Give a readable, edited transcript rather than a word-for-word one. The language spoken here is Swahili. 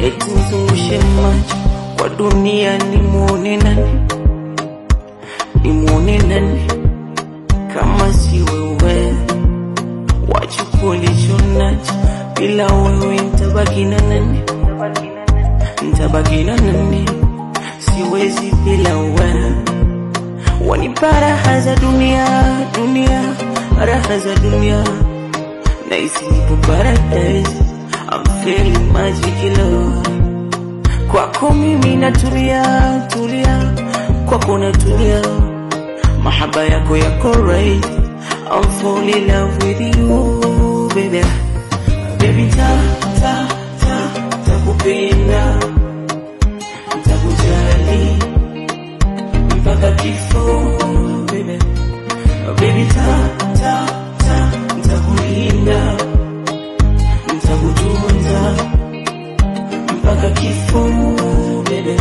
Eti nizungushe macho kwa dunia nimuone nani kama si wewe. Wachukua ulicho nacho, bila wewe nitabaki na nani? Siwezi bila wewe. Wanipa raha za dunia, raha za dunia. Naisi nipo paradise, I'm feeling magic love. Kwako mimi natulia, kwako natulia. Mahaba yako right, I'm falling in love with you, baby. Baby takupenda, nitakujali mpaka kifo, baby. Baby nitakulinda, nitakutunza mpaka kifo, baby.